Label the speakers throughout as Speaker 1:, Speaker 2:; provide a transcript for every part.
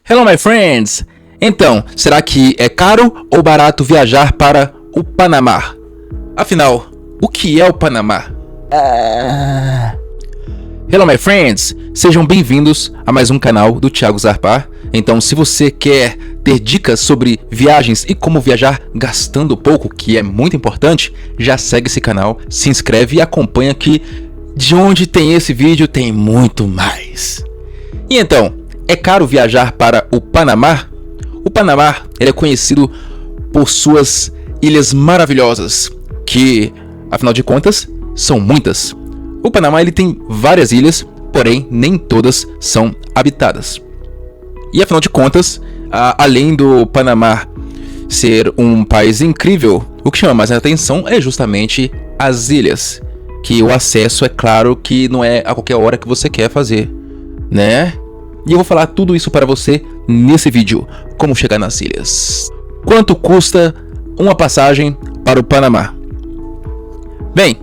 Speaker 1: Hello, my friends! Então, será que é caro ou barato viajar para o Panamá? Afinal, o que é o Panamá? Hello, my friends! Sejam bem-vindos a mais um canal do Thiago Zarpar. Então, se você quer ter dicas sobre viagens e como viajar gastando pouco, que é muito importante, já segue esse canal, se inscreve e acompanha que de onde tem esse vídeo tem muito mais. E então, é caro viajar para o Panamá? O Panamá ele é conhecido por suas ilhas maravilhosas, que, afinal de contas, são muitas. O Panamá ele tem várias ilhas, porém nem todas são habitadas. E afinal de contas, além do Panamá ser um país incrível, o que chama mais a atenção é justamente as ilhas, que o acesso é claro que não é a qualquer hora que você quer fazer, né? E eu vou falar tudo isso para você nesse vídeo, como chegar nas ilhas. Quanto custa uma passagem para o Panamá? Bem,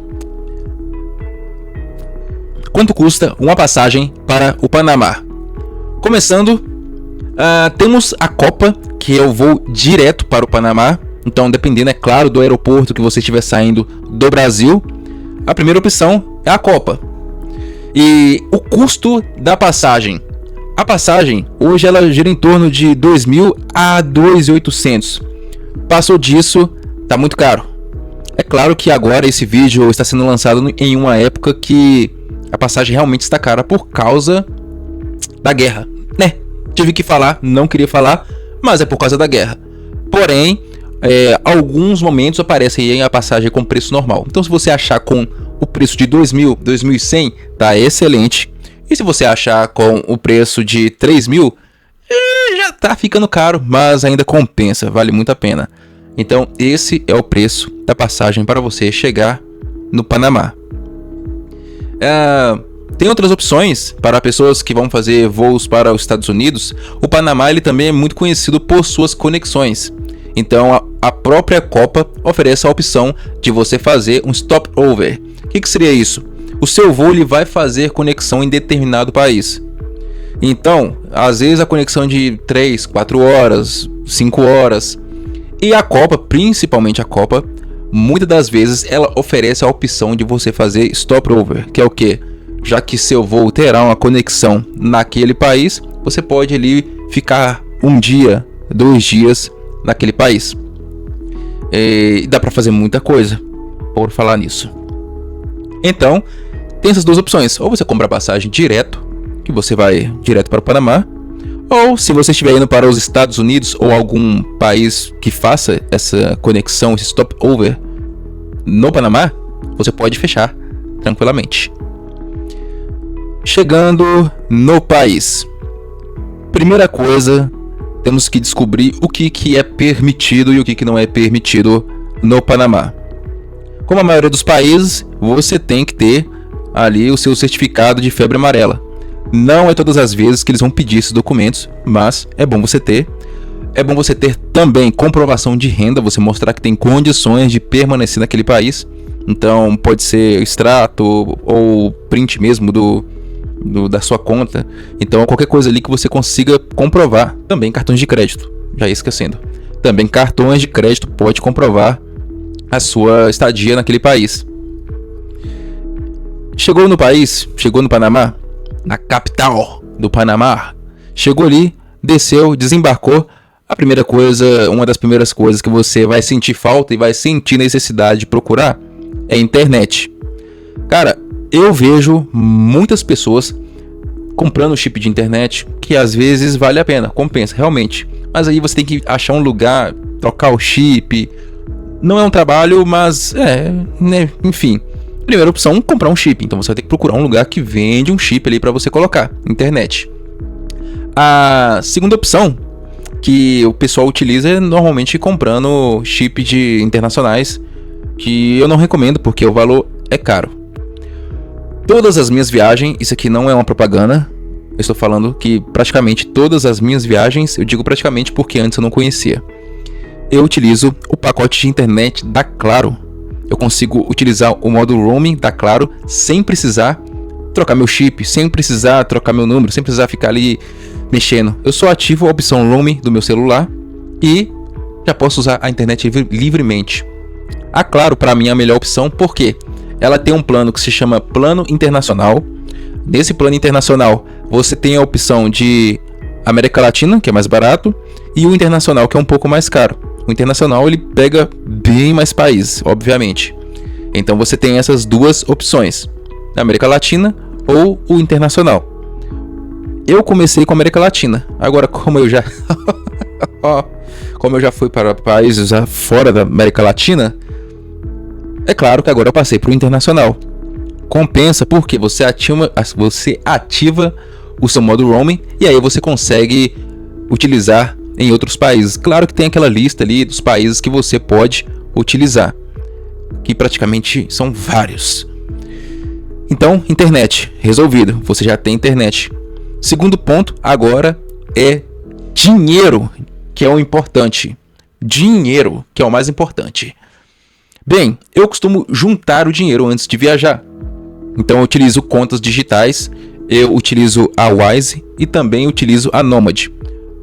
Speaker 1: quanto custa uma passagem para o Panamá? Começando, temos a Copa, que é o voo direto para o Panamá. Então, dependendo, é claro, do aeroporto que você estiver saindo do Brasil, a primeira opção é a Copa. E o custo da passagem? A passagem, hoje ela gira em torno de 2.000 a 2.800. Passou disso, tá muito caro. É claro que agora esse vídeo está sendo lançado em uma época que a passagem realmente está cara por causa da guerra, né? Tive que falar, não queria falar, mas é por causa da guerra. Porém, alguns momentos aparece aí a passagem com preço normal. Então, se você achar com o preço de 2.000, 2.100, tá excelente. E se você achar com o preço de 3.000, já tá ficando caro, mas ainda compensa, vale muito a pena. Então, esse é o preço da passagem para você chegar no Panamá. Tem outras opções para pessoas que vão fazer voos para os Estados Unidos. O Panamá ele também é muito conhecido por suas conexões. Então a própria Copa oferece a opção de você fazer um stopover. O que seria isso? O seu voo ele vai fazer conexão em determinado país. Então, às vezes a conexão de 3, 4 horas, 5 horas. E a Copa, principalmente a Copa, muitas das vezes ela oferece a opção de você fazer stopover, que é o que? Já que seu voo terá uma conexão naquele país, você pode ali ficar um dia, 2 dias naquele país. E dá para fazer muita coisa por falar nisso. Então, tem essas duas opções. Ou você compra a passagem direto, que você vai direto para o Panamá. Ou se você estiver indo para os Estados Unidos ou algum país que faça essa conexão, esse stopover no Panamá, você pode fechar tranquilamente. Chegando no país, primeira coisa, temos que descobrir o que é permitido e o que não é permitido no Panamá. Como a maioria dos países, você tem que ter ali o seu certificado de febre amarela. Não é todas as vezes que eles vão pedir esses documentos, mas é bom você ter. É bom você ter também comprovação de renda, você mostrar que tem condições de permanecer naquele país. Então pode ser extrato ou print mesmo da sua conta. Então qualquer coisa ali que você consiga comprovar. Também cartões de crédito, já ia esquecendo. Também cartões de crédito pode comprovar a sua estadia naquele país. Chegou no país, chegou no Panamá, na capital do Panamá. Chegou ali, desceu, desembarcou. A primeira coisa, uma das primeiras coisas que você vai sentir falta e vai sentir necessidade de procurar é a internet. Cara, eu vejo muitas pessoas comprando chip de internet que às vezes vale a pena, compensa realmente. Mas aí você tem que achar um lugar, trocar o chip. Não é um trabalho, mas né, enfim. Primeira opção, comprar um chip. Então você vai ter que procurar um lugar que vende um chip ali para você colocar, internet. A segunda opção que o pessoal utiliza é normalmente comprando chip de internacionais, que eu não recomendo porque o valor é caro. Todas as minhas viagens, isso aqui não é uma propaganda, eu estou falando que praticamente todas as minhas viagens, eu digo praticamente porque antes eu não conhecia, eu utilizo o pacote de internet da Claro. Eu consigo utilizar o modo roaming da Claro sem precisar trocar meu chip, sem precisar trocar meu número, sem precisar ficar ali mexendo. Eu só ativo a opção Roam do meu celular e já posso usar a internet livremente. A Claro, para mim, é a melhor opção, porque ela tem um plano que se chama Plano Internacional. Nesse plano internacional, você tem a opção de América Latina, que é mais barato, e o internacional, que é um pouco mais caro. O internacional, ele pega bem mais países, obviamente. Então você tem essas duas opções, América Latina ou o internacional. Eu comecei com a América Latina. Agora, como eu já fui para países fora da América Latina, é claro que agora eu passei para o internacional. Compensa porque você ativa o seu modo roaming e aí você consegue utilizar em outros países. Claro que tem aquela lista ali dos países que você pode utilizar, que praticamente são vários. Então, internet, resolvido. Você já tem internet. Segundo ponto agora é dinheiro, que é o importante. Dinheiro, que é o mais importante. Bem, eu costumo juntar o dinheiro antes de viajar. Então eu utilizo contas digitais, eu utilizo a Wise e também utilizo a Nomad.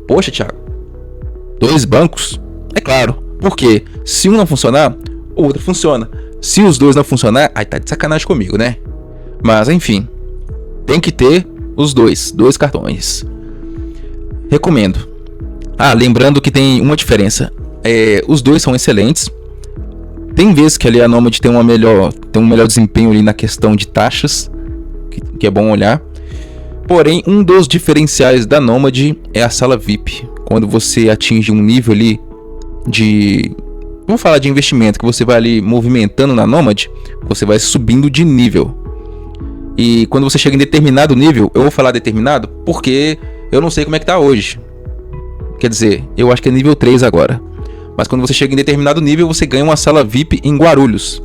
Speaker 1: Poxa, Thiago, 2 bancos? É claro, porque se um não funcionar, o outro funciona. Se os dois não funcionar, aí tá de sacanagem comigo, né? Mas enfim, tem que ter os dois cartões. Recomendo. Lembrando que tem uma diferença. Os dois são excelentes. Tem vezes que ali a Nomad tem um melhor desempenho ali na questão de taxas, que é bom olhar. Porém, um dos diferenciais da Nomad é a sala VIP. Quando você atinge um nível ali vamos falar de investimento, que você vai ali movimentando na Nomad, você vai subindo de nível. E quando você chega em determinado nível, eu vou falar determinado porque eu não sei como é que tá hoje. Quer dizer, eu acho que é nível 3 agora. Mas quando você chega em determinado nível, você ganha uma sala VIP em Guarulhos.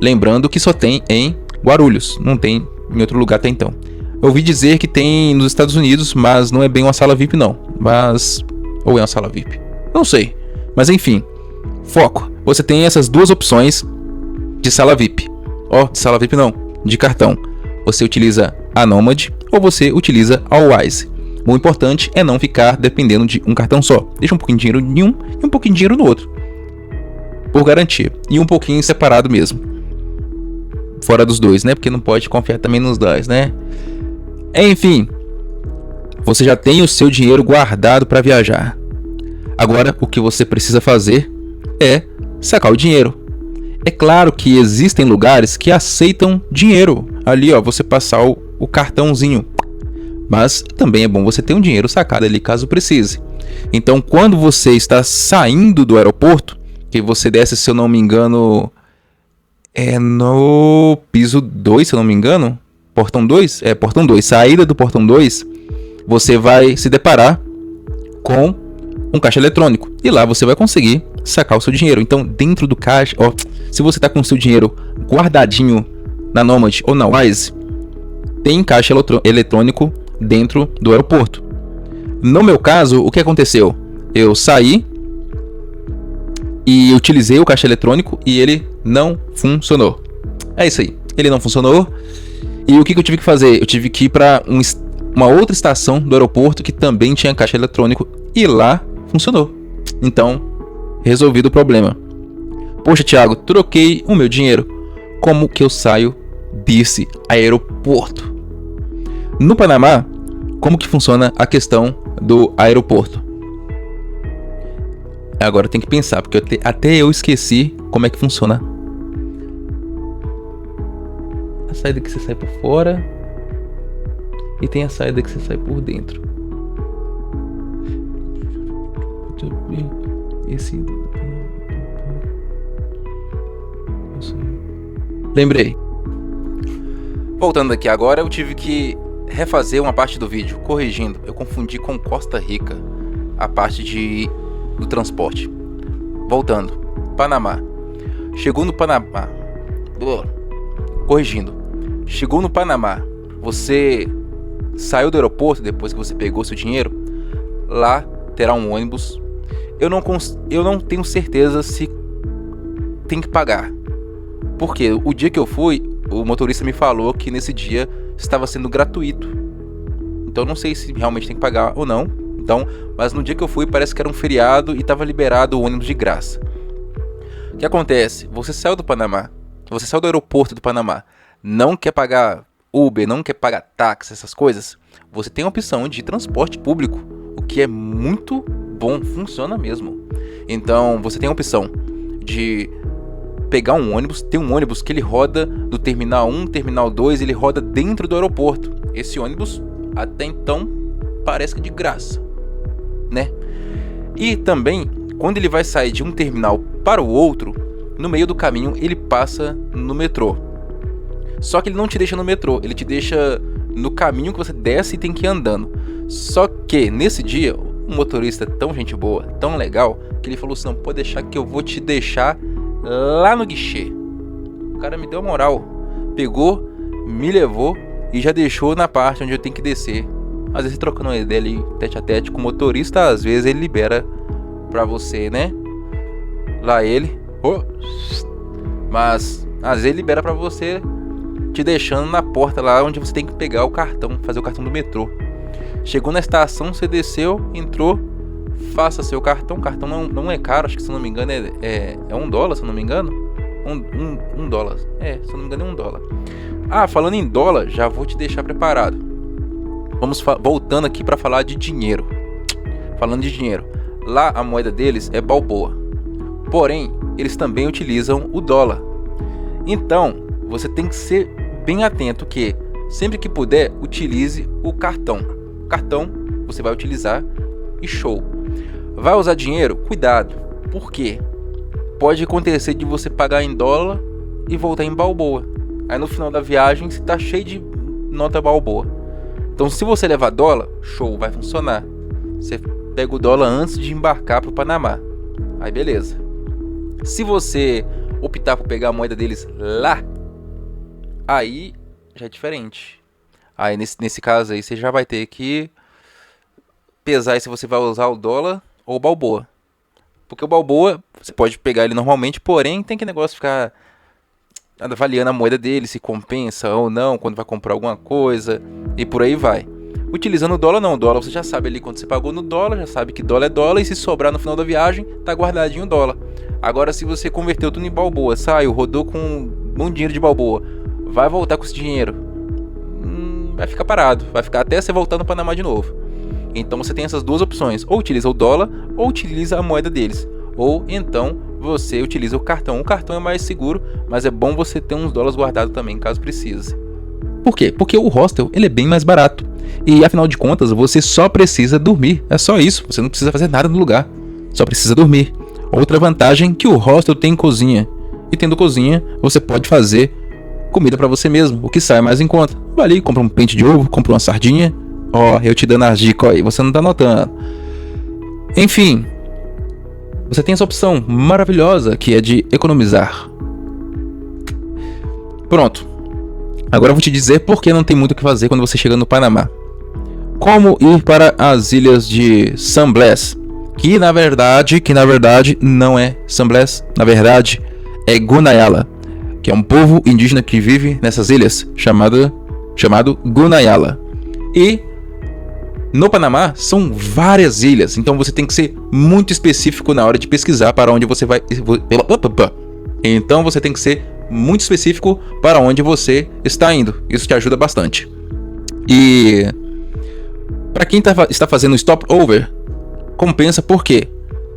Speaker 1: Lembrando que só tem em Guarulhos, não tem em outro lugar até então. Eu ouvi dizer que tem nos Estados Unidos, mas não é bem uma sala VIP não. Ou é uma sala VIP? Não sei. Mas enfim, foco. Você tem essas duas opções de sala VIP. De sala VIP não, de cartão. Você utiliza a Nomad ou você utiliza a Wise. O importante é não ficar dependendo de um cartão só. Deixa um pouquinho de dinheiro em um e um pouquinho de dinheiro no outro, por garantia. E um pouquinho separado mesmo, fora dos dois, né? Porque não pode confiar também nos dois, né? Enfim, você já tem o seu dinheiro guardado para viajar. Agora, o que você precisa fazer é sacar o dinheiro. É claro que existem lugares que aceitam dinheiro. Ali, você passar o cartãozinho. Mas também é bom você ter um dinheiro sacado ali caso precise. Então, quando você está saindo do aeroporto, que você desce, se eu não me engano, no piso 2, se eu não me engano, portão 2, portão 2, saída do portão 2, você vai se deparar com um caixa eletrônico e lá você vai conseguir sacar o seu dinheiro. Então, dentro do caixa, se você está com o seu dinheiro guardadinho na Nomad ou na Wise, tem caixa eletrônico dentro do aeroporto. No meu caso, o que aconteceu? Eu saí e utilizei o caixa eletrônico e ele não funcionou. É isso aí, ele não funcionou. E o que eu tive que fazer? Eu tive que ir para uma outra estação do aeroporto que também tinha caixa eletrônico e lá funcionou. Então, resolvido o problema. Poxa, Thiago, troquei o meu dinheiro. Como que eu saio desse aeroporto? No Panamá, como que funciona a questão do aeroporto? Agora tem que pensar, porque até eu esqueci como é que funciona. A saída que você sai por fora e tem a saída que você sai por dentro. Lembrei. Voltando aqui agora, eu tive que refazer uma parte do vídeo, corrigindo. Eu confundi com Costa Rica a parte do transporte. Voltando, Panamá. Chegou no Panamá. Corrigindo. Chegou no Panamá. Você saiu do aeroporto depois que você pegou seu dinheiro. Lá terá um ônibus. Eu não tenho certeza se tem que pagar. Porque o dia que eu fui, o motorista me falou que nesse dia estava sendo gratuito. Então eu não sei se realmente tem que pagar ou não. Então, mas no dia que eu fui, parece que era um feriado e tava liberado o ônibus de graça. O que acontece? Você saiu do Panamá, você saiu do aeroporto do Panamá, não quer pagar Uber, não quer pagar táxi, essas coisas, você tem a opção de transporte público, o que é muito bom, funciona mesmo. Então, você tem a opção de pegar um ônibus, tem um ônibus que ele roda do Terminal 1, Terminal 2, ele roda dentro do aeroporto. Esse ônibus, até então, parece que é de graça, né? E também, quando ele vai sair de um terminal para o outro, no meio do caminho ele passa no metrô. Só que ele não te deixa no metrô, ele te deixa no caminho que você desce e tem que ir andando. Só que nesse dia, o motorista é tão gente boa, tão legal, que ele falou assim: não, pode deixar que eu vou te deixar lá no guichê. O cara me deu moral, pegou, me levou e já deixou na parte onde eu tenho que descer. Às vezes trocando uma ideia ali, tete a tete com o motorista, às vezes ele libera pra você, né? Lá ele, mas às vezes ele libera pra você, te deixando na porta lá onde você tem que pegar o cartão, fazer o cartão do metrô. Chegou na estação, você desceu, entrou, faça seu cartão. O cartão não é caro, acho que se não me engano é $1, se eu não me engano. $1. Se eu não me engano é $1. Ah, falando em dólar, já vou te deixar preparado. Vamos voltando aqui para falar de dinheiro. Falando de dinheiro, lá a moeda deles é balboa. Porém, eles também utilizam o dólar. Então, você tem que ser bem atento que sempre que puder, utilize o cartão. O cartão você vai utilizar e show. Vai usar dinheiro? Cuidado. Por quê? Pode acontecer de você pagar em dólar e voltar em balboa. Aí no final da viagem você tá cheio de nota balboa. Então se você levar dólar, show, vai funcionar. Você pega o dólar antes de embarcar pro Panamá. Aí beleza. Se você optar por pegar a moeda deles lá, aí já é diferente. Aí nesse caso aí você já vai ter que pesar se você vai usar o dólar ou o balboa. Porque o balboa você pode pegar ele normalmente, porém tem que negócio ficar avaliando a moeda dele, se compensa ou não, quando vai comprar alguma coisa e por aí vai. Utilizando o dólar não, o dólar você já sabe ali quando você pagou no dólar, já sabe que dólar é dólar e se sobrar no final da viagem, tá guardadinho o dólar. Agora se você converteu tudo em balboa, saiu, rodou com um dinheiro de balboa, vai voltar com esse dinheiro, vai ficar parado, vai ficar até você voltar no Panamá de novo. Então você tem essas duas opções, ou utiliza o dólar ou utiliza a moeda deles, ou então você utiliza o cartão. O cartão é mais seguro, mas é bom você ter uns dólares guardados também, caso precise. Por quê? Porque o hostel ele é bem mais barato. E afinal de contas, você só precisa dormir. É só isso, você não precisa fazer nada no lugar. Só precisa dormir. Outra vantagem que o hostel tem cozinha. E tendo cozinha, você pode fazer comida para você mesmo, o que sai mais em conta. Vai ali, compra um pente de ovo, compra uma sardinha. Ó, eu te dando as dicas aí, você não tá notando. Enfim, você tem essa opção maravilhosa que é de economizar. Pronto. Agora eu vou te dizer por que não tem muito o que fazer quando você chega no Panamá. Como ir para as ilhas de San Blas, que na verdade não é San Blas, na verdade é Gunayala, que é um povo indígena que vive nessas ilhas, chamado Gunayala. E no Panamá são várias ilhas, então você tem que ser muito específico na hora de pesquisar para onde você vai. Então você tem que ser muito específico para onde você está indo. Isso te ajuda bastante. E para quem está fazendo stopover, compensa por quê?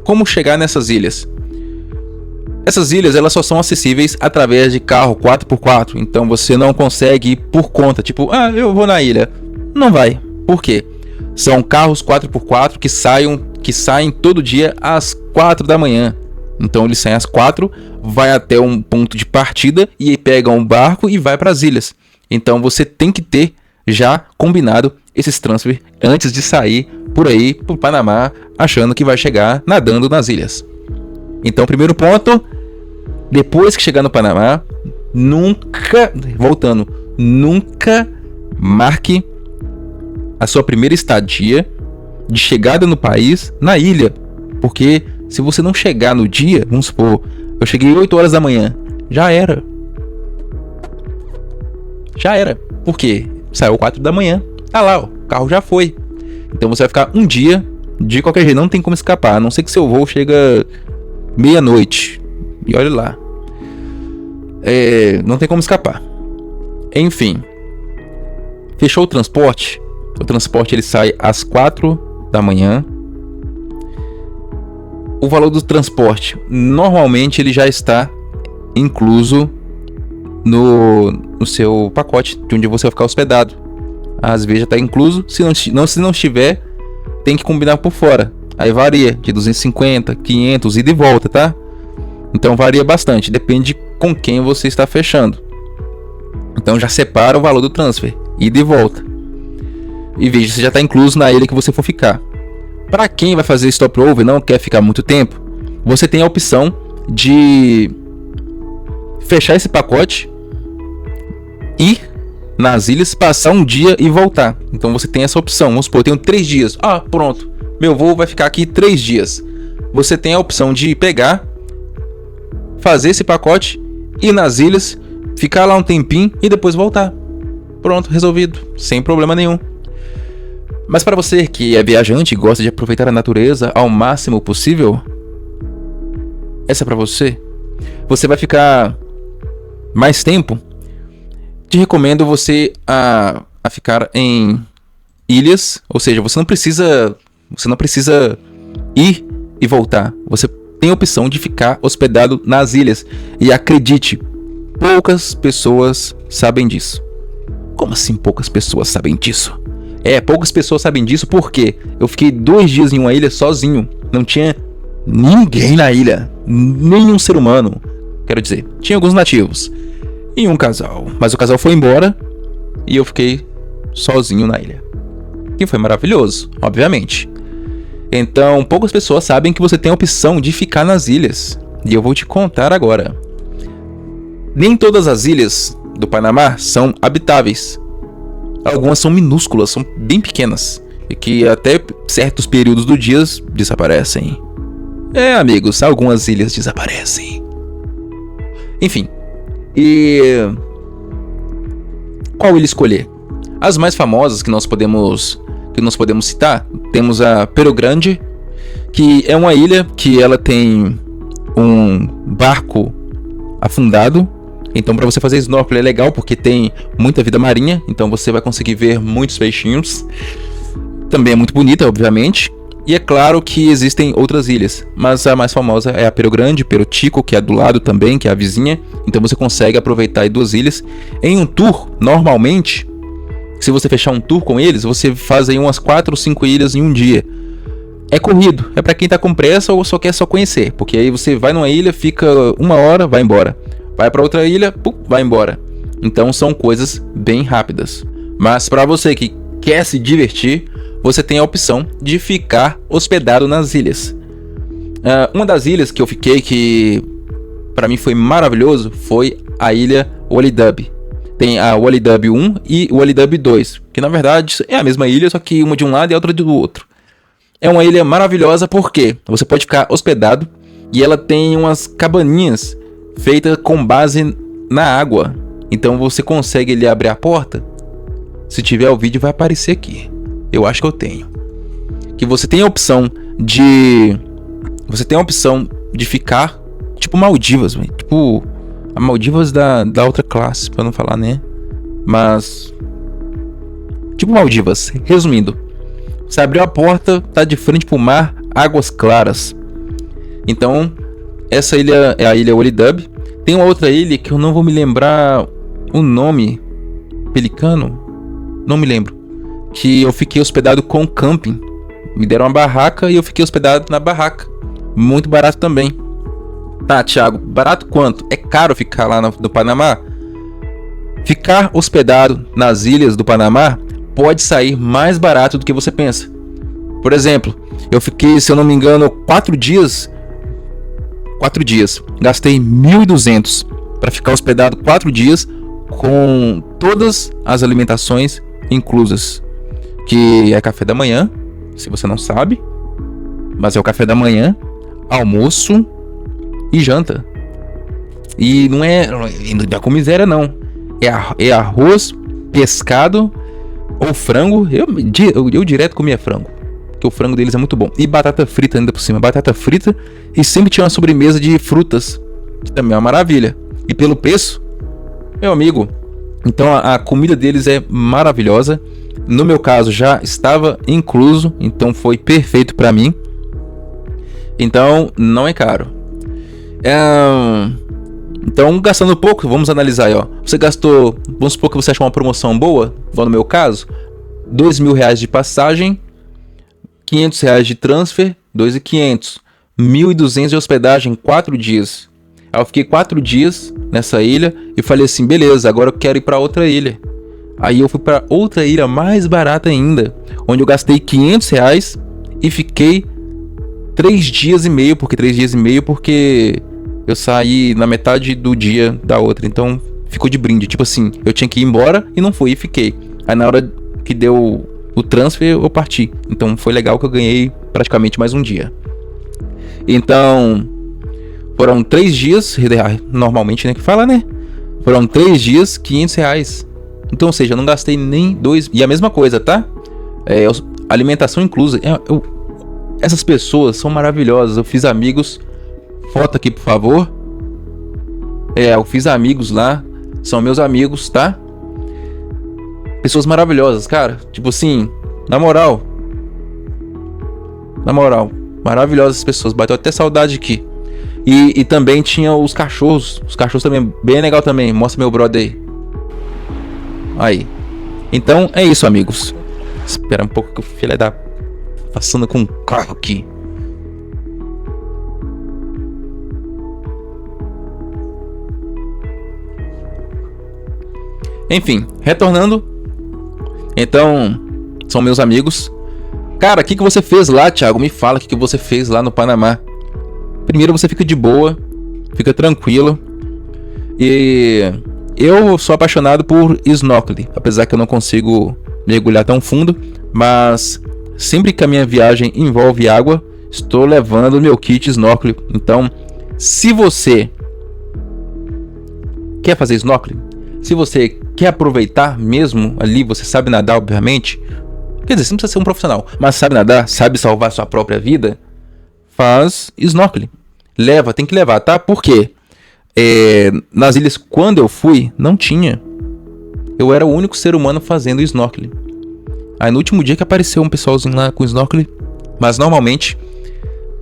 Speaker 1: Como chegar nessas ilhas? Essas ilhas elas só são acessíveis através de carro 4x4, então você não consegue ir por conta, tipo, eu vou na ilha. Não vai. Por quê? São carros 4x4 que saem todo dia às 4 da manhã. Então eles saem às 4, vai até um ponto de partida e pega um barco e vai para as ilhas. Então você tem que ter já combinado esses transfer antes de sair por aí pro Panamá, achando que vai chegar nadando nas ilhas. Então, primeiro ponto, depois que chegar no Panamá, nunca marque a sua primeira estadia de chegada no país na ilha, porque se você não chegar no dia, vamos supor, eu cheguei 8 horas da manhã, já era. Por quê? Saiu 4 da manhã, tá lá, ó, carro já foi. Então você vai ficar um dia de qualquer jeito, não tem como escapar, a não ser que seu voo chega meia-noite. E olha lá. Não tem como escapar. Enfim. Fechou o transporte. O transporte ele sai às 4 da manhã. O valor do transporte, normalmente ele já está incluso no seu pacote de onde você vai ficar hospedado. Às vezes já está incluso. Se não estiver, tem que combinar por fora. Aí varia de 250, 500 e de volta, tá? Então varia bastante, depende com quem você está fechando. Então já separa o valor do transfer e de volta. E veja se já está incluso na ilha que você for ficar. Para quem vai fazer stopover e não quer ficar muito tempo, você tem a opção de fechar esse pacote, ir nas ilhas, passar um dia e voltar. Então você tem essa opção. Vamos supor, eu tenho 3 dias. Pronto, meu voo vai ficar aqui 3 dias. Você tem a opção de pegar, fazer esse pacote, ir nas ilhas, ficar lá um tempinho e depois voltar. Pronto, resolvido, sem problema nenhum. Mas para você que é viajante e gosta de aproveitar a natureza ao máximo possível, essa é para você. Você vai ficar mais tempo. Te recomendo você a ficar em ilhas, ou seja, você não precisa ir e voltar. Você tem a opção de ficar hospedado nas ilhas. E acredite, poucas pessoas sabem disso. Como assim poucas pessoas sabem disso? Poucas pessoas sabem disso porque eu fiquei 2 dias em uma ilha sozinho. Não tinha ninguém na ilha. Nenhum ser humano. Quero dizer, tinha alguns nativos. E um casal. Mas o casal foi embora e eu fiquei sozinho na ilha. Que foi maravilhoso, obviamente. Então, poucas pessoas sabem que você tem a opção de ficar nas ilhas. E eu vou te contar agora. Nem todas as ilhas do Panamá são habitáveis. Algumas são minúsculas, são bem pequenas. E que até certos períodos do dia desaparecem. Amigos, algumas ilhas desaparecem. Enfim. E qual ilha escolher? As mais famosas que nós podemos citar, temos a Pero Grande, que é uma ilha que ela tem um barco afundado. Então para você fazer snorkel é legal porque tem muita vida marinha, então você vai conseguir ver muitos peixinhos. Também é muito bonita, obviamente. E é claro que existem outras ilhas, mas a mais famosa é a Pero Grande, Pero Chico, que é do lado também, que é a vizinha. Então você consegue aproveitar aí 2 ilhas. Em um tour, normalmente, se você fechar um tour com eles, você faz aí umas 4 ou 5 ilhas em um dia. É corrido, é para quem tá com pressa ou só quer conhecer, porque aí você vai numa ilha, fica 1 hora, vai embora. Vai para outra ilha, vai embora. Então são coisas bem rápidas. Mas para você que quer se divertir, você tem a opção de ficar hospedado nas ilhas. Uma das ilhas que eu fiquei que para mim foi maravilhoso foi a ilha Walidub. Tem a Walidub 1 e o Walidub 2, que na verdade é a mesma ilha, só que uma de um lado e a outra do outro. É uma ilha maravilhosa porque você pode ficar hospedado e ela tem umas cabaninhas feitas com base na água. Então você consegue ali abrir a porta. Se tiver o vídeo vai aparecer aqui. Eu acho que eu tenho. Que você tem a opção de ficar tipo Maldivas, véio. Tipo a Maldivas da outra classe, pra não falar, né? Mas tipo Maldivas, resumindo. Você abriu a porta, tá de frente pro mar, águas claras. Então, essa ilha é a ilha Walidub. Tem uma outra ilha que eu não vou me lembrar o nome. Pelicano? Não me lembro. Que eu fiquei hospedado com camping. Me deram uma barraca e eu fiquei hospedado na barraca. Muito barato também. Tá, Thiago, barato quanto? É caro ficar lá no Panamá? Ficar hospedado nas ilhas do Panamá pode sair mais barato do que você pensa. Por exemplo, eu fiquei, se eu não me engano, 4 dias. Gastei 1.200 para ficar hospedado 4 dias com todas as alimentações inclusas. Que é café da manhã, se você não sabe, mas é o café da manhã, almoço e janta. E não é com miséria não. É arroz, pescado Ou frango, eu direto comia frango. Porque o frango deles é muito bom. E batata frita ainda por cima. Batata frita e sempre tinha uma sobremesa de frutas. Que também é uma maravilha. E pelo preço, meu amigo. Então a comida deles é maravilhosa. No meu caso já estava incluso. Então foi perfeito pra mim. Então não é caro. Então gastando pouco, vamos analisar aí, ó. Você gastou, vamos supor que você achou uma promoção boa. Igual no meu caso, R$2.000 de passagem, R$500 de transfer, 2.500, 1.200 de hospedagem, 4 dias. Aí eu fiquei 4 dias nessa ilha e falei assim, beleza, agora eu quero ir para outra ilha. Aí eu fui para outra ilha mais barata ainda, onde eu gastei R$500 e fiquei 3 dias e meio, porque eu saí na metade do dia da outra, então ficou de brinde. Tipo assim, eu tinha que ir embora e não fui e fiquei. Aí na hora que deu o transfer eu parti. Então foi legal que eu ganhei praticamente mais um dia. Então foram 3 dias, normalmente, né, que fala, né? Foram 3 dias, R$500. Então, ou seja, eu não gastei nem 2. E a mesma coisa, tá? Alimentação inclusa. Essas pessoas são maravilhosas. Eu fiz amigos. Foto aqui, por favor. Eu fiz amigos lá. São meus amigos, tá? Pessoas maravilhosas, cara. Tipo assim, na moral. Maravilhosas pessoas. Bateu até saudade aqui. E também tinha os cachorros. Os cachorros também, bem legal também. Mostra meu brother aí. Então é isso, amigos. Espera um pouco que o filho da passando com um carro aqui. Enfim, retornando. Então, são meus amigos. Cara, o que você fez lá, Thiago? Me fala o que você fez lá no Panamá. Primeiro você fica de boa, fica tranquilo. E eu sou apaixonado por snorkeling, apesar que eu não consigo mergulhar tão fundo, mas sempre que a minha viagem envolve água, estou levando meu kit snorkeling. Então, se você quer fazer snorkeling, se você quer aproveitar mesmo ali, você sabe nadar, obviamente. Quer dizer, você não precisa ser um profissional, mas sabe nadar, sabe salvar sua própria vida, faz snorkeling. Tem que levar, tá? Por quê? Nas ilhas, quando eu fui, não tinha. Eu era o único ser humano fazendo snorkeling. Aí no último dia que apareceu um pessoalzinho lá com snorkeling. Mas normalmente,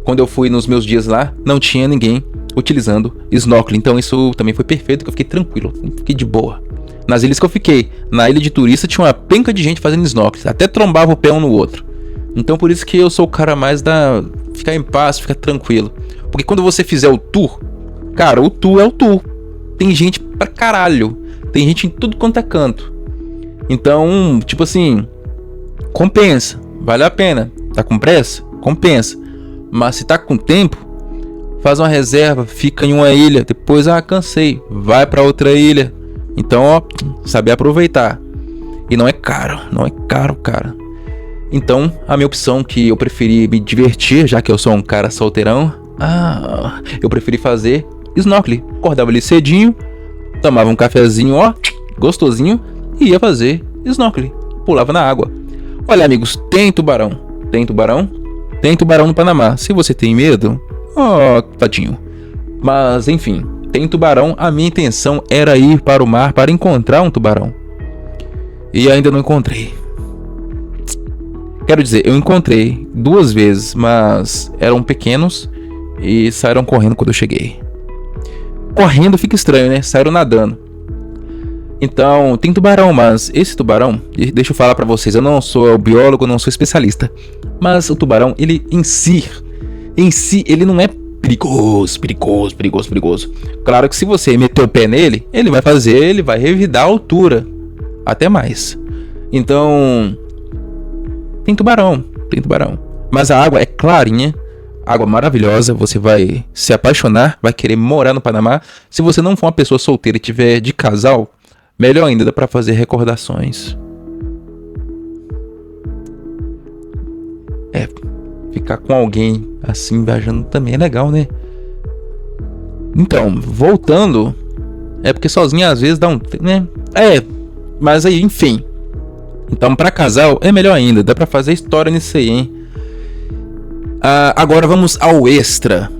Speaker 1: quando eu fui nos meus dias lá, não tinha ninguém utilizando snorkeling. Então isso também foi perfeito, que eu fiquei tranquilo, fiquei de boa. Nas ilhas que eu fiquei, na ilha de turista, tinha uma penca de gente fazendo snorkeling. Até trombava o pé um no outro. Então por isso que eu sou o cara mais da ficar em paz, ficar tranquilo. Porque quando você fizer o tour, cara, o tour é o tour. Tem gente pra caralho. Tem gente em tudo quanto é canto. Então, tipo assim, compensa, vale a pena. Tá com pressa? Compensa. Mas se tá com tempo, faz uma reserva, fica em uma ilha, depois, cansei, vai pra outra ilha. Então, ó, saber aproveitar. E não é caro, cara. Então, a minha opção, que eu preferi me divertir, já que eu sou um cara solteirão, eu preferi fazer snorkeling. Acordava ali cedinho, tomava um cafezinho, ó, gostosinho, e ia fazer snorkeling. Pulava na água. Olha, amigos, tem tubarão no Panamá. Se você tem medo, tadinho. Mas, enfim, tem tubarão. A minha intenção era ir para o mar para encontrar um tubarão. E ainda não encontrei. Quero dizer, eu encontrei 2 vezes, mas eram pequenos e saíram correndo quando eu cheguei. Correndo fica estranho, né? Saíram nadando. Então, tem tubarão, mas esse tubarão, deixa eu falar pra vocês, eu não sou biólogo, não sou especialista, mas o tubarão, ele em si, ele não é perigoso. Claro que se você meter o pé nele, ele vai revidar a altura, até mais. Então, tem tubarão. Mas a água é clarinha, água maravilhosa, você vai se apaixonar, vai querer morar no Panamá. Se você não for uma pessoa solteira e tiver de casal, melhor ainda, dá pra fazer recordações. Ficar com alguém assim viajando também é legal, né? Então, voltando, porque sozinho às vezes dá um, né? Mas aí, enfim, Então, pra casal, é melhor ainda. Dá pra fazer história nisso aí, hein? Agora vamos ao extra.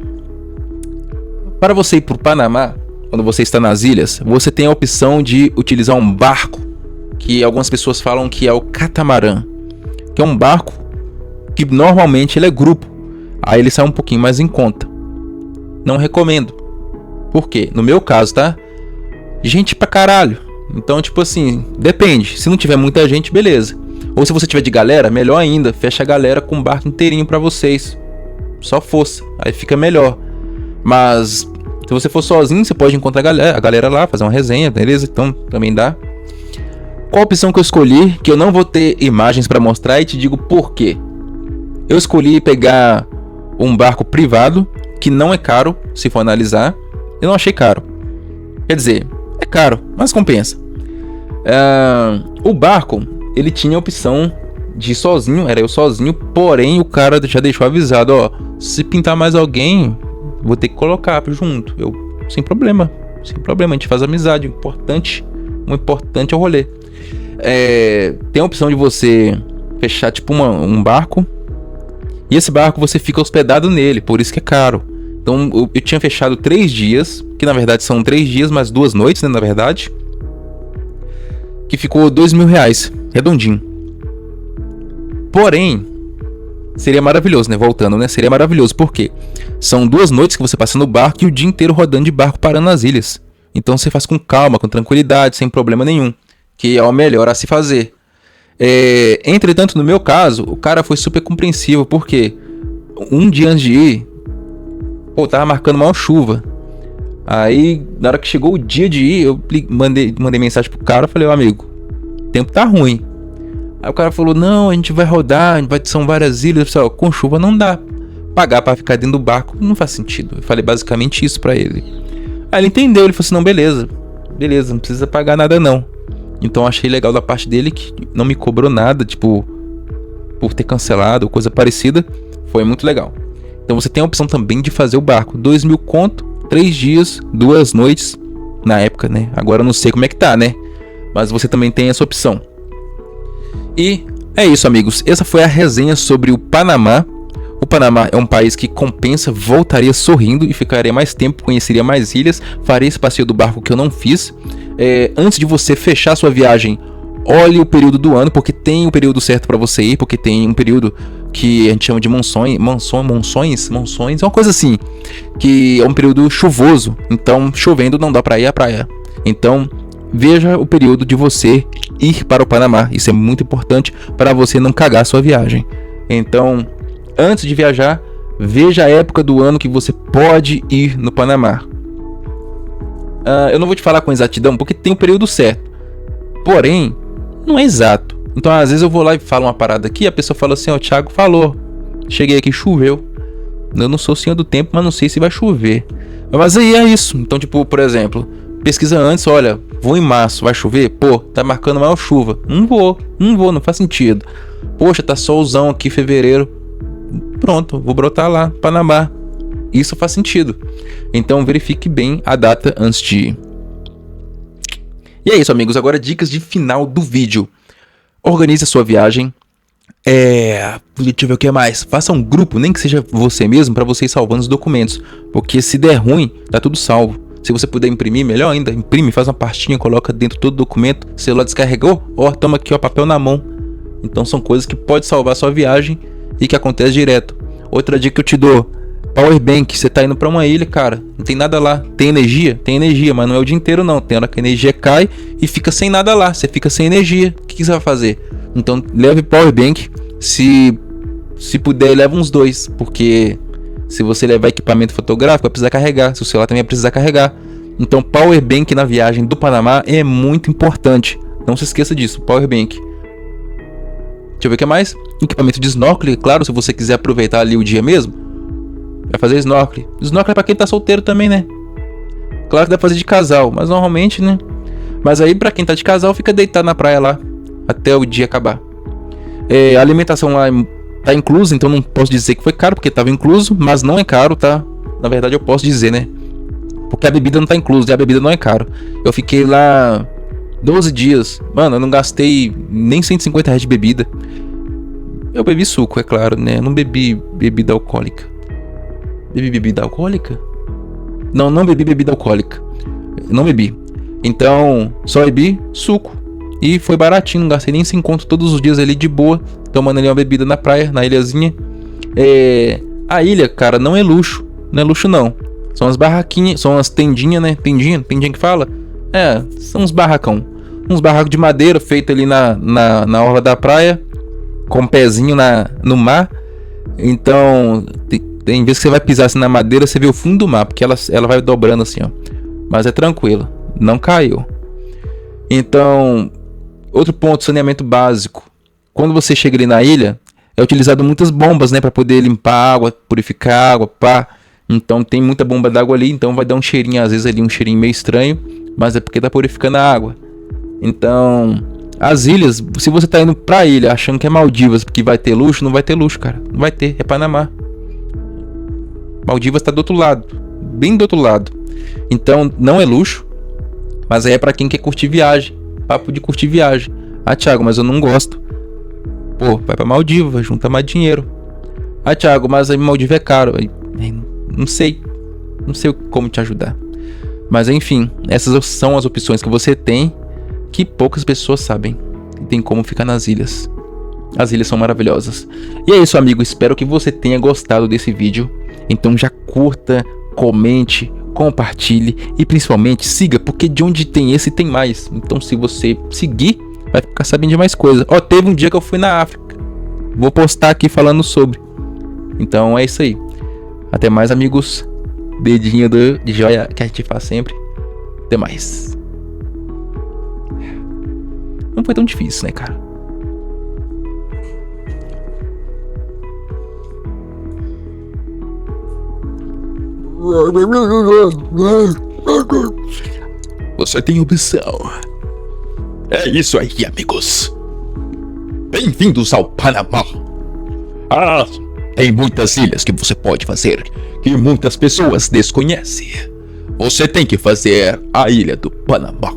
Speaker 1: Para você ir pro Panamá, quando você está nas ilhas, você tem a opção de utilizar um barco, que algumas pessoas falam que é o catamarã, que é um barco que normalmente ele é grupo. Aí ele sai um pouquinho mais em conta. Não recomendo. Por quê? No meu caso, tá? Gente pra caralho. Então, tipo assim, depende. Se não tiver muita gente, beleza. Ou se você tiver de galera, melhor ainda. Fecha a galera com um barco inteirinho pra vocês. Só força. Aí fica melhor. Mas se você for sozinho, você pode encontrar a galera lá, fazer uma resenha, beleza? Então também dá. Qual a opção que eu escolhi? Que eu não vou ter imagens pra mostrar e te digo por quê. Eu escolhi pegar um barco privado, que não é caro, se for analisar. Eu não achei caro. Quer dizer, é caro, mas compensa. O barco, ele tinha a opção de ir sozinho, era eu sozinho, porém o cara já deixou avisado, ó, se pintar mais alguém, vou ter que colocar junto. Eu, sem problema, a gente faz amizade, o importante é o rolê. Tem a opção de você fechar tipo um barco, e esse barco você fica hospedado nele, por isso que é caro. Então eu tinha fechado 3 dias, que na verdade são 3 dias, mas 2 noites, né, na verdade, que ficou R$2.000, redondinho. Porém, seria maravilhoso, né? Voltando, né? Seria maravilhoso, porque são 2 noites que você passa no barco e o dia inteiro rodando de barco parando nas ilhas. Então você faz com calma, com tranquilidade, sem problema nenhum, que é o melhor a se fazer. Entretanto, no meu caso, o cara foi super compreensivo, porque um dia antes de ir, tava marcando maior chuva. Aí, na hora que chegou o dia de ir, eu mandei mensagem pro cara, falei, amigo, o tempo tá ruim. Aí o cara falou, não, a gente vai rodar, são várias ilhas, pessoal, com chuva não dá. Pagar pra ficar dentro do barco não faz sentido. Eu falei basicamente isso pra ele. Aí ele entendeu, ele falou assim, não, beleza, não precisa pagar nada não. Então achei legal da parte dele que não me cobrou nada, tipo, por ter cancelado ou coisa parecida. Foi muito legal. Então você tem a opção também de fazer o barco. 2.000 conto, 3 dias, 2 noites. Na época, né? Agora eu não sei como é que tá, né? Mas você também tem essa opção. E é isso, amigos. Essa foi a resenha sobre o Panamá. O Panamá é um país que compensa, voltaria sorrindo e ficaria mais tempo, conheceria mais ilhas, faria esse passeio do barco que eu não fiz. Antes de você fechar sua viagem, olhe o período do ano, porque tem um período certo para você ir, porque tem um período que a gente chama de monções, é uma coisa assim, que é um período chuvoso, então chovendo não dá para ir à praia. Então veja o período de você ir para o Panamá, isso é muito importante para você não cagar a sua viagem. Então, antes de viajar, veja a época do ano que você pode ir no Panamá. Eu não vou te falar com exatidão, porque tem o período certo, porém não é exato. Então às vezes eu vou lá e falo uma parada aqui, a pessoa fala assim, ó, Thiago falou, cheguei aqui, choveu. Eu não sou senhor do tempo, mas não sei se vai chover. Mas aí é isso. Então, tipo, por exemplo, pesquisa antes, olha, vou em março, vai chover? Pô, tá marcando maior chuva. Não vou, não faz sentido. Poxa, tá solzão aqui, fevereiro. Pronto, vou brotar lá, Panamá. Isso faz sentido. Então verifique bem a data antes de ir. E é isso, amigos. Agora dicas de final do vídeo. Organize a sua viagem. Deixa eu ver o que mais. Faça um grupo, nem que seja você mesmo, para você ir salvando os documentos. Porque se der ruim, tá tudo salvo. Se você puder imprimir, melhor ainda. Imprime, faz uma pastinha, coloca dentro todo o documento. O celular descarregou, toma aqui, papel na mão. Então são coisas que pode salvar a sua viagem e que acontece direto. Outra dica que eu te dou: Powerbank. Você tá indo pra uma ilha, cara, não tem nada lá. Tem energia? Tem energia, mas não é o dia inteiro não. Tem hora que a energia cai e fica sem nada lá. Você fica sem energia. O que você vai fazer? Então leve Powerbank. Se puder, leva uns 2. Porque se você levar equipamento fotográfico, vai precisar carregar. Se o celular também vai precisar carregar. Então Powerbank na viagem do Panamá é muito importante. Não se esqueça disso, Powerbank. Deixa eu ver o que mais. Equipamento de snorkeling, claro, se você quiser aproveitar ali o dia mesmo, vai fazer snorkeling. Snorkeling é pra quem tá solteiro também, né? Claro que dá pra fazer de casal, mas normalmente, né? Mas aí pra quem tá de casal, fica deitado na praia lá até o dia acabar. A alimentação lá tá inclusa, então não posso dizer que foi caro, porque tava incluso, mas não é caro, tá? Na verdade eu posso dizer, né? Porque a bebida não tá inclusa e a bebida não é caro. Eu fiquei lá 12 dias. Mano, eu não gastei nem R$ 150 de bebida. Eu bebi suco, é claro, né? Eu não bebi bebida alcoólica. Bebi bebida alcoólica? Não bebi bebida alcoólica. Não bebi. Então, só bebi suco. E foi baratinho, não gastei nem 5 conto todos os dias ali de boa. Tomando ali uma bebida na praia, na ilhazinha. A ilha, cara, não é luxo. Não é luxo, não. São as barraquinhas, são as tendinhas, né? Tendinha que fala? São uns barracão. Uns barracos de madeira feito ali na orla da praia. Com um pezinho no mar. Então, tem vezes que você vai pisar assim na madeira, você vê o fundo do mar. Porque ela vai dobrando assim, ó. Mas é tranquilo, não caiu. Então, outro ponto, saneamento básico. Quando você chega ali na ilha, é utilizado muitas bombas, né? Pra poder limpar a água, purificar a água, pá. Então tem muita bomba d'água ali, então vai dar um cheirinho, às vezes ali um cheirinho meio estranho. Mas é porque tá purificando a água. Então, as ilhas, se você tá indo pra ilha achando que é Maldivas, porque vai ter luxo, não vai ter luxo, cara. Não vai ter, é Panamá. Maldivas tá do outro lado, bem do outro lado. Então não é luxo, mas aí é pra quem quer curtir viagem. Papo de curtir viagem. Thiago, mas eu não gosto. Pô, vai pra Maldivas, junta mais dinheiro. Thiago, mas aí Maldivas é caro. Não sei como te ajudar. Mas enfim, essas são as opções que você tem, que poucas pessoas sabem. Tem como ficar nas ilhas. As ilhas são maravilhosas. E é isso, amigo, espero que você tenha gostado desse vídeo. Então já curta, comente, compartilhe e principalmente siga, porque de onde tem esse tem mais. Então se você seguir, vai ficar sabendo de mais coisas. Teve um dia que eu fui na África. Vou postar aqui falando sobre. Então é isso aí. Até mais, amigos. Dedinho de joia que a gente faz sempre. Até mais. Não foi tão difícil, né, cara? Você tem opção. É isso aí, amigos. Bem-vindos ao Panamá. Tem muitas ilhas que você pode fazer que muitas pessoas desconhecem. Você tem que fazer a ilha do Panamá.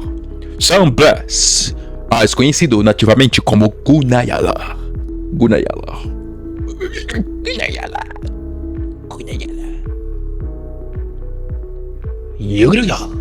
Speaker 1: San Blas, mais conhecido nativamente como Gunayala. Gunayala. Gunayala. Gunayala. Gunayala.